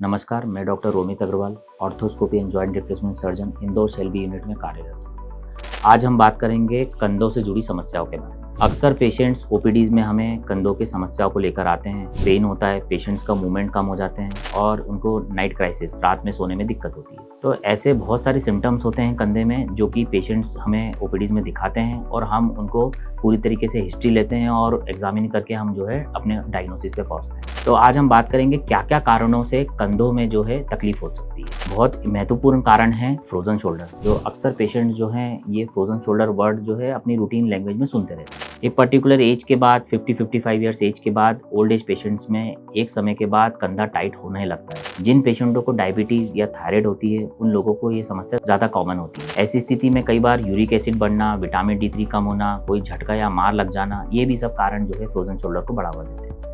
नमस्कार, मैं doctor Romit Agrawal, arthroscopy and joint replacement surgeon, Indore Shalby unit में कार्यरत हूँ। आज हम बात करेंगे कंधों से जुड़ी समस्याओं के बारे में। अक्सर पेशेंट्स ओपीडीज में हमें कंधों की समस्याओं को लेकर आते हैं। पेन होता है, पेशेंट्स का मूवमेंट कम हो जाते हैं और उनको नाइट क्राइसिस, रात में सोने में दिक्कत होती है। तो ऐसे बहुत सारे सिम्टम्स होते हैं कंधे में जो कि पेशेंट्स हमें ओपीडीज में दिखाते हैं और हम उनको पूरी तरीके से हिस्ट्री लेते हैं और एग्जामिन करके हम जो है अपने डायग्नोसिस पे पहुंचते हैं। तो आज हम बात करेंगे क्या क्या कारणों से कंधों में जो है तकलीफ हो सकती है। बहुत महत्वपूर्ण कारण है फ्रोजन शोल्डर, जो अक्सर पेशेंट्स जो हैं ये फ्रोजन शोल्डर वर्ड जो है अपनी रूटीन लैंग्वेज में सुनते रहते हैं। एक पर्टिकुलर एज के बाद 50-55 ईयर्स एज के बाद ओल्ड एज पेशेंट्स में एक समय के बाद कंधा टाइट होने लगता है। जिन पेशेंटों को डायबिटीज या थायराइड होती है उन लोगों को ये समस्या ज़्यादा कॉमन होती है। ऐसी स्थिति में कई बार यूरिक एसिड बढ़ना, विटामिन D3 कम होना, कोई झटका या मार लग जाना, ये भी सब कारण जो है फ्रोजन शोल्डर को बढ़ावा देते हैं।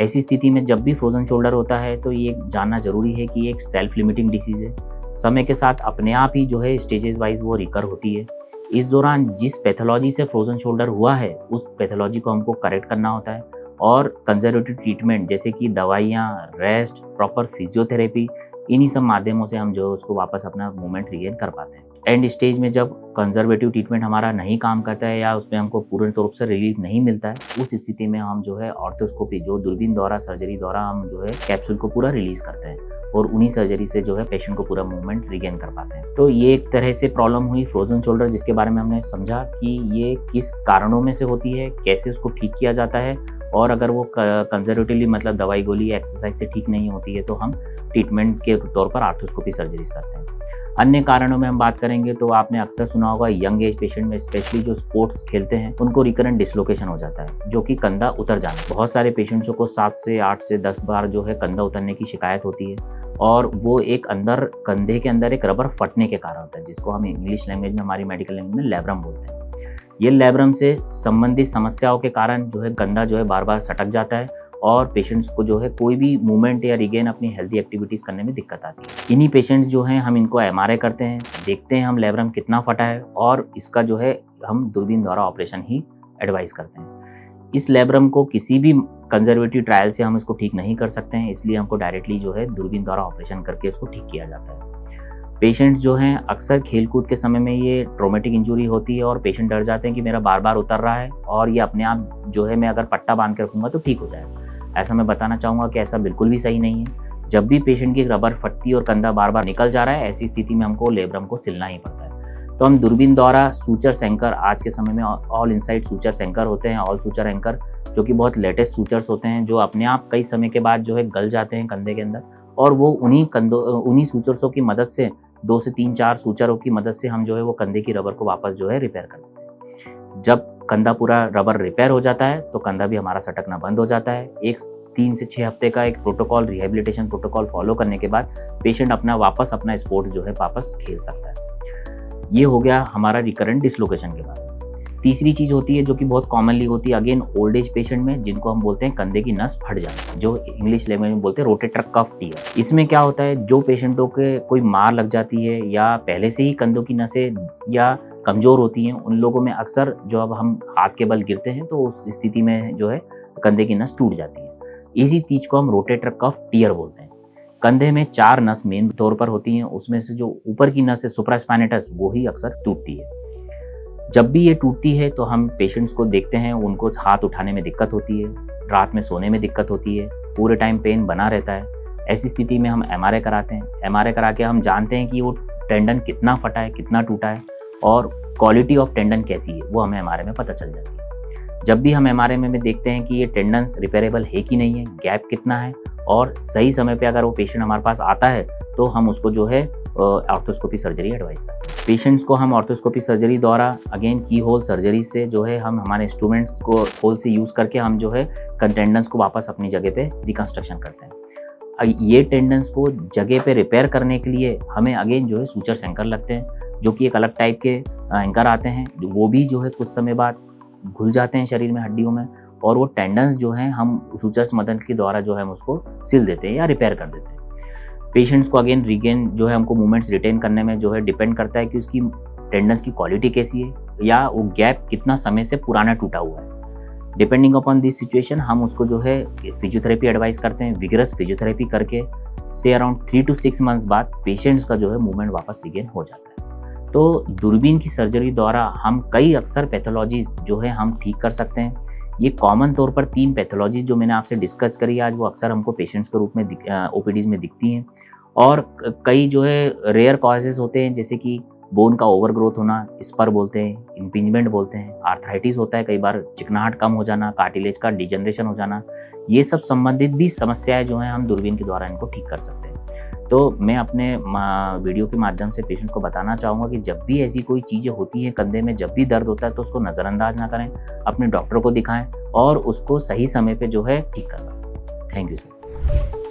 ऐसी स्थिति में जब भी फ्रोजन शोल्डर होता है तो ये जानना जरूरी है कि एक सेल्फ लिमिटिंग डिसीज है। समय के साथ अपने आप ही जो है स्टेजेस वाइज वो रिकर होती है। इस दौरान जिस पैथोलॉजी से फ्रोजन शोल्डर हुआ है उस पैथोलॉजी को हमको करेक्ट करना होता है और कंजर्वेटिव ट्रीटमेंट जैसे कि दवाइयाँ, रेस्ट, प्रॉपर फिजियोथेरेपी, इन्हीं सब माध्यमों से हम जो उसको वापस अपना मूवमेंट रिगेन कर पाते हैं। एंड स्टेज में जब कंजर्वेटिव ट्रीटमेंट हमारा नहीं काम करता है या उसमें हमको पूर्ण तौर से रिलीफ नहीं मिलता है, उस स्थिति में हम जो है ऑर्थोस्कोपी, जो दूरबीन द्वारा सर्जरी द्वारा हम जो है कैप्सूल को पूरा रिलीज करते हैं और उन्हीं सर्जरी से जो है पेशेंट को पूरा मूवमेंट रिगेन कर पाते हैं। तो ये एक तरह से प्रॉब्लम हुई फ्रोजन शोल्डर, जिसके बारे में हमने समझा कि ये किस कारणों में से होती है, कैसे उसको ठीक किया जाता है और अगर वो कंजर्वेटिवली मतलब दवाई गोली या एक्सरसाइज से ठीक नहीं होती है तो हम ट्रीटमेंट के तौर पर आर्थोस्कोपी सर्जरीज करते हैं। अन्य कारणों में हम बात करेंगे तो आपने अक्सर सुना होगा यंग एज पेशेंट में, स्पेशली जो स्पोर्ट्स खेलते हैं, उनको रिकरेंट डिसलोकेशन हो जाता है जो कि कंधा उतर जाना। बहुत सारे पेशेंट्सों को 7 से 8 से 10 बार जो है कंधा उतरने की शिकायत होती है और वो एक अंदर कंधे के अंदर एक रबर फटने के कारण होता है, जिसको हम इंग्लिश लैंग्वेज में, हमारी मेडिकल लैंग्वेज में लैब्रम बोलते हैं। ये लैब्रम से संबंधित समस्याओं के कारण जो है कंधा जो है बार बार सटक जाता है और पेशेंट्स को जो है कोई भी मूवमेंट या रिगेन अपनी हेल्दी एक्टिविटीज़ करने में दिक्कत आती है। इन्हीं पेशेंट्स जो हैं हम इनको MRI करते हैं, देखते हैं हम लैब्रम कितना फटा है और इसका जो है हम दूरबीन द्वारा ऑपरेशन ही एडवाइस करते हैं। इस लैब्रम को किसी भी कंजर्वेटिव ट्रायल से हम इसको ठीक नहीं कर सकते हैं, इसलिए हमको डायरेक्टली जो है दूरबीन द्वारा ऑपरेशन करके इसको ठीक किया जाता है। पेशेंट्स जो हैं अक्सर खेलकूद के समय में ये ट्रॉमेटिक इंजरी होती है और पेशेंट डर जाते हैं कि मेरा बार बार उतर रहा है और ये अपने आप जो है मैं अगर पट्टा बांध के रखूँगा तो ठीक हो जाएगा। ऐसा मैं बताना चाहूँगा कि ऐसा बिल्कुल भी सही नहीं है। जब भी पेशेंट की रबर फटती और कंधा बार बार निकल जा रहा है, ऐसी स्थिति में हमको लेब्रम को सिलना ही पड़ता है। तो हम दूरबीन द्वारा सूचर एंकर, आज के समय में ऑल इनसाइड सूचर एंकर होते हैं, ऑल सूचर एंकर, जो कि बहुत लेटेस्ट सूचर्स होते हैं जो अपने आप कई समय के बाद जो है गल जाते हैं कंधे के अंदर और वो उन्हीं सूचर्सों की मदद से 2 से 3-4 सूचरों की मदद से हम जो है वो कंधे की रबर को वापस जो है रिपेयर कर देते हैं। जब कंधा पूरा रबर रिपेयर हो जाता है तो कंधा भी हमारा सटकना बंद हो जाता है। एक 3 से 6 हफ्ते का एक प्रोटोकॉल, रिहेबिलिटेशन प्रोटोकॉल फॉलो करने के बाद पेशेंट वापस अपना स्पोर्ट्स जो है वापस खेल सकता है। ये हो गया हमारा रिकरेंट डिसलोकेशन के बाद। तीसरी चीज़ होती है जो कि बहुत कॉमनली होती है अगेन ओल्ड एज पेशेंट में, जिनको हम बोलते हैं कंधे की नस फट जाना, जो इंग्लिश लैंग्वेज में बोलते हैं रोटेटर कफ टियर। इसमें क्या होता है, जो पेशेंटों के कोई मार लग जाती है या पहले से ही कंधों की नसें या कमज़ोर होती हैं, उन लोगों में अक्सर जो अब हम हाथ के बल गिरते हैं तो उस स्थिति में जो है कंधे की नस टूट जाती है। इसी चीज़ को हम रोटेटर कफ टियर बोलते हैं। कंधे में 4 नस मेन तौर पर होती हैं, उसमें से जो ऊपर की नस है सुप्रास्पाइनेटस, वो ही अक्सर टूटती है। जब भी ये टूटती है तो हम पेशेंट्स को देखते हैं, उनको हाथ उठाने में दिक्कत होती है, रात में सोने में दिक्कत होती है, पूरे टाइम पेन बना रहता है। ऐसी स्थिति में हम MRI कराते हैं। MRI करा के हम जानते हैं कि वो टेंडन कितना फटा है, कितना टूटा है और क्वालिटी ऑफ टेंडन कैसी है, वो हमें MRI में पता चल जाती है। जब भी हम MRI में देखते हैं कि ये टेंडन्स रिपेयरेबल है कि नहीं है, गैप कितना है और सही समय पे अगर वो पेशेंट हमारे पास आता है तो हम उसको जो है ऑर्थोस्कोपी सर्जरी एडवाइस करते हैं। पेशेंट्स को हम ऑर्थोस्कोपी सर्जरी द्वारा अगेन की होल सर्जरी से जो है हम हमारे इंस्ट्रूमेंट्स को होल से यूज़ करके हम जो है टेंडन्स को वापस अपनी जगह पे रिकंस्ट्रक्शन करते हैं। ये टेंडन्स को जगह पे रिपेयर करने के लिए हमें अगेन जो है सूचर एंकर लगते हैं, जो कि एक अलग टाइप के एंकर आते हैं, वो भी जो है कुछ समय बाद घुल जाते हैं शरीर में, हड्डियों में, और वो टेंडन्स जो हैं हम सूचर्स मदद के द्वारा जो है हम उसको सिल देते हैं या रिपेयर कर देते हैं। पेशेंट्स को अगेन रिगेन जो है हमको मूवमेंट्स रिटेन करने में जो है डिपेंड करता है कि उसकी टेंडन्स की क्वालिटी कैसी है या वो गैप कितना समय से पुराना टूटा हुआ है। डिपेंडिंग अपॉन दिस सिचुएशन हम उसको जो है फिजियोथेरेपी एडवाइस करते हैं। विगरस फिजियोथेरेपी करके से अराउंड 3 to 6 मंथ्स बाद पेशेंट्स का जो है मूवमेंट वापस रिगेन हो जाता है। तो दूरबीन की सर्जरी द्वारा हम कई अक्सर पैथोलॉजीज जो है हम ठीक कर सकते हैं। ये कॉमन तौर पर 3 पैथोलॉजी जो मैंने आपसे डिस्कस करी आज, वो अक्सर हमको पेशेंट्स के रूप में ओपीडीज में दिखती हैं। और कई जो है रेयर कॉजेज होते हैं, जैसे कि बोन का ओवरग्रोथ होना, स्पर बोलते हैं, इम्पिंजमेंट बोलते हैं, आर्थराइटिस होता है कई बार, चिकनाहट कम हो जाना, कार्टिलेज का डिजनरेशन हो जाना, ये सब संबंधित भी समस्याएं जो हैं हम दूरबीन के द्वारा इनको ठीक कर सकते हैं। तो मैं अपने वीडियो के माध्यम से पेशेंट को बताना चाहूँगा कि जब भी ऐसी कोई चीज़ें होती हैं कंधे में, जब भी दर्द होता है तो उसको नज़रअंदाज ना करें, अपने डॉक्टर को दिखाएं और उसको सही समय पे जो है ठीक करवाएं। Thank you sir.